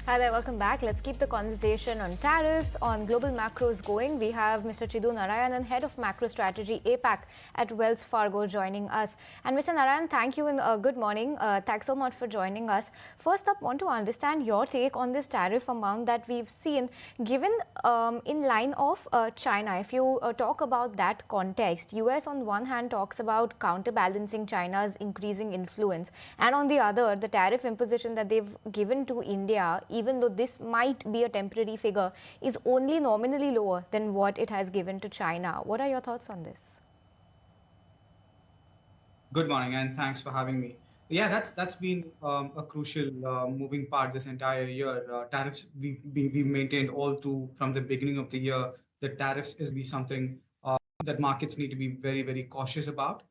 Hi there, welcome back. Let's keep the conversation on tariffs, on global macros going. We have Mr. Chidu Narayanan, Head of Macro Strategy APAC at Wells Fargo, joining us. And Mr. Narayanan, thank you and good morning. Thanks so much for joining us. First up, want to understand your take on this tariff amount that we've seen, given in line of China. If you talk about that context, US on one hand talks about counterbalancing China's increasing influence, and on the other, the tariff imposition that they've given to India, even though this might be a temporary figure, is only nominally lower than what it has given to China. What are your thoughts on this? Good morning, and thanks for having me. Yeah, that's been a crucial moving part this entire year. Tariffs we maintained all through from the beginning of the year. The tariffs is be something that markets need to be very cautious about.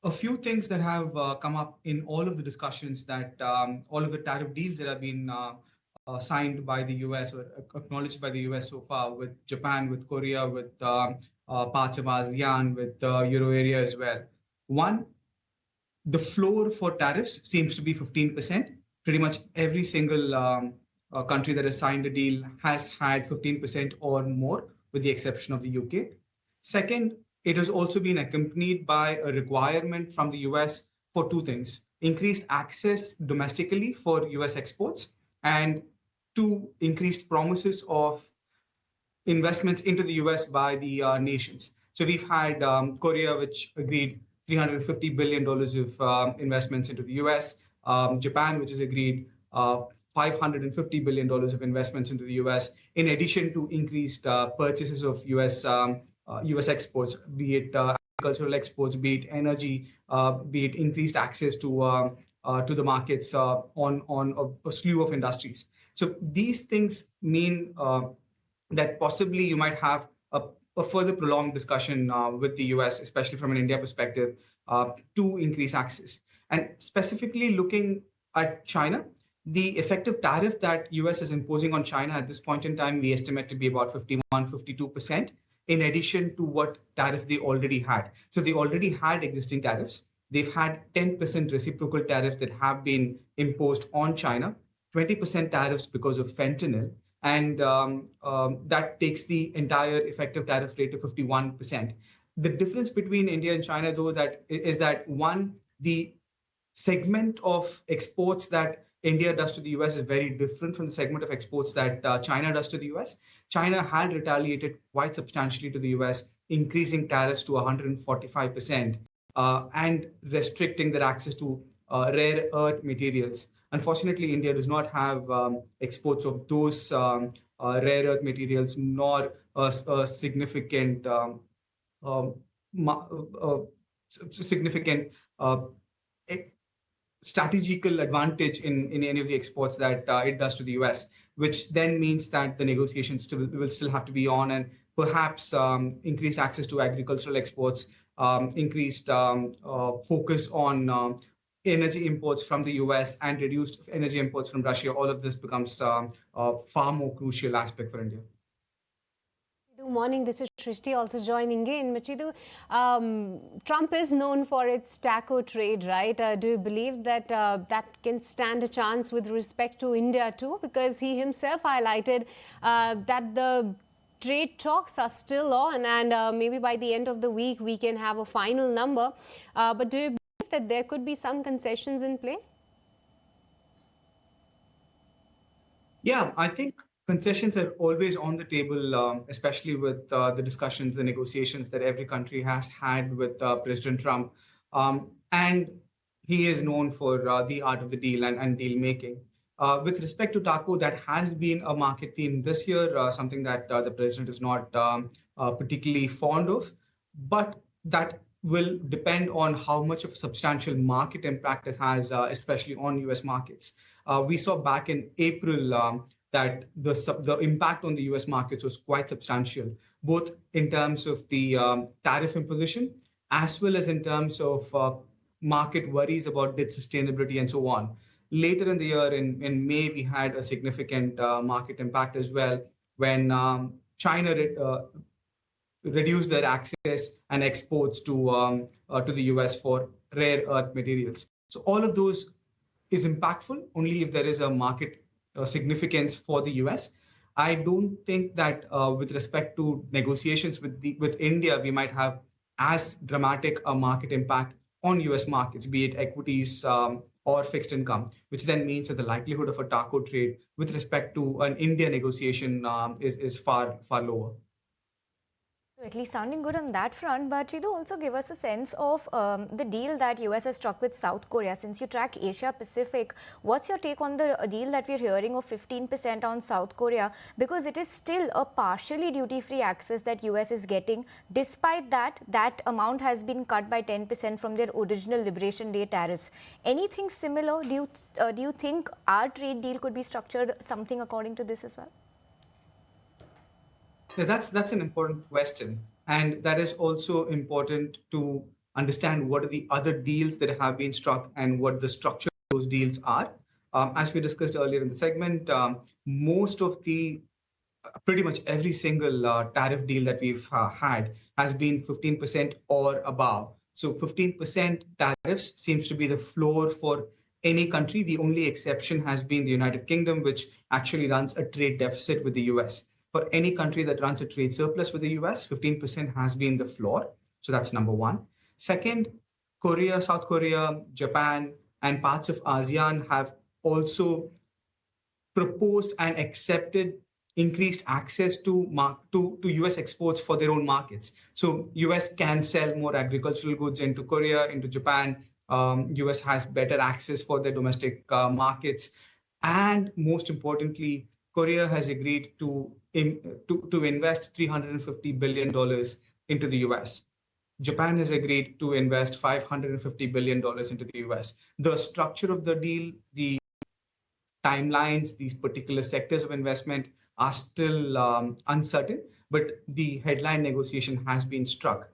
A few things that have come up in all of the discussions that all of the tariff deals that have been signed by the US or acknowledged by the US so far, with Japan, with Korea, with parts of ASEAN, with Euro area as well. One, the floor for tariffs seems to be 15%. Pretty much every single country that has signed a deal has had 15% or more, with the exception of the UK. Second, it has also been accompanied by a requirement from the US for two things: increased access domestically for US exports, and two, increased promises of investments into the US by the nations. So we've had Korea, which agreed $350 billion of investments into the US, Japan, which has agreed $550 billion of investments into the US, in addition to increased purchases of US exports, be it agricultural exports, be it energy, be it increased access to the markets on a slew of industries. So these things mean that possibly you might have a further prolonged discussion with the US, especially from an India perspective, to increase access. And specifically looking at China, the effective tariff that US is imposing on China at this point in time, we estimate to be about 51, 52%, in addition to what tariff they already had. So they already had existing tariffs. They've had 10% reciprocal tariffs that have been imposed on China, 20% tariffs because of fentanyl, and that takes the entire effective tariff rate to 51%. The difference between India and China, though, that is that one, the segment of exports that India does to the US is very different from the segment of exports that China does to the US. China had retaliated quite substantially to the US, increasing tariffs to 145% and restricting their access to rare earth materials. Unfortunately, India does not have exports of those rare earth materials, nor a significant significant strategical advantage in any of the exports that it does to the US, which then means that the negotiations will still have to be on, and perhaps increased access to agricultural exports, increased focus on energy imports from the US, and reduced energy imports from Russia. All of this becomes a far more crucial aspect for India. Good morning. This is Shrishti also joining in. Machidu, Trump is known for its taco trade, right? Do you believe that that can stand a chance with respect to India too? Because he himself highlighted that the trade talks are still on, and maybe by the end of the week we can have a final number. But do you believe that there could be some concessions in play? Yeah, I think concessions are always on the table, especially with the discussions, the negotiations that every country has had with President Trump. And he is known for the art of the deal and deal making. With respect to taco, that has been a market theme this year, something that the president is not particularly fond of, but that will depend on how much of a substantial market impact it has, especially on US markets. We saw back in April that the impact on the US markets was quite substantial, both in terms of the tariff imposition, as well as in terms of market worries about debt sustainability and so on. Later in the year, in May, we had a significant market impact as well, when China reduce their access and exports to the US for rare earth materials. So all of those is impactful only if there is a market significance for the US. I don't think that with respect to negotiations with India, we might have as dramatic a market impact on US markets, be it equities or fixed income, which then means that the likelihood of a taco trade with respect to an India negotiation is far lower. So at least sounding good on that front, but Chidu, also give us a sense of the deal that US has struck with South Korea. Since you track Asia Pacific, what's your take on the deal that we're hearing of 15% on South Korea? Because it is still a partially duty-free access that US is getting. Despite that, that amount has been cut by 10% from their original Liberation Day tariffs. Anything similar? Do you think our trade deal could be structured something according to this as well? Yeah, that's an important question, and that is also important to understand what are the other deals that have been struck and what the structure of those deals are. As we discussed earlier in the segment, most of the pretty much every single tariff deal that we've had has been 15% or above. So 15% tariffs seems to be the floor for any country. The only exception has been the United Kingdom, which actually runs a trade deficit with the US. For any country that runs a trade surplus with the US, 15% has been the floor. So that's number one. Second, Korea, South Korea, Japan, and parts of ASEAN have also proposed and accepted increased access to US exports for their own markets. So US can sell more agricultural goods into Korea, into Japan. US has better access for their domestic markets. And most importantly, Korea has agreed to invest $350 billion into the US. Japan has agreed to invest $550 billion into the US. The structure of the deal, the timelines, these particular sectors of investment are still uncertain, but the headline negotiation has been struck.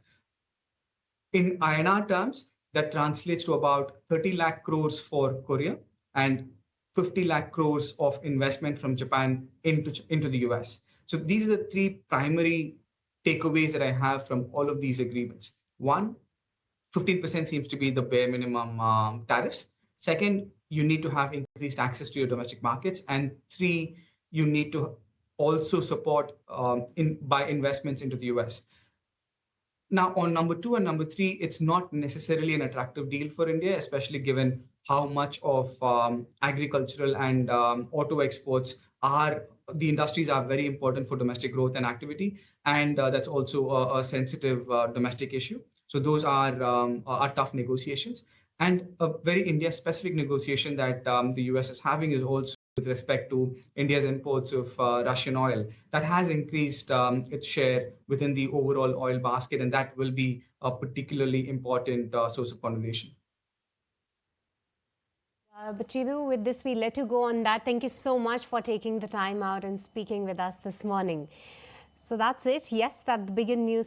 In INR terms, that translates to about 30 lakh crores for Korea and 50 lakh crores of investment from Japan into the US. So these are the three primary takeaways that I have from all of these agreements. One, 15% seems to be the bare minimum tariffs. Second, you need to have increased access to your domestic markets. And three, you need to also support by investments into the US. Now, on number two and number three, it's not necessarily an attractive deal for India, especially given how much of agricultural and auto exports are, the industries are very important for domestic growth and activity. And that's also a sensitive domestic issue. So those are tough negotiations. And a very India-specific negotiation that the US is having is also with respect to India's imports of Russian oil. That has increased its share within the overall oil basket, and that will be a particularly important source of conversation. But Chidu, with this, we let you go on that. Thank you so much for taking the time out and speaking with us this morning. So that's it. Yes, that the big news.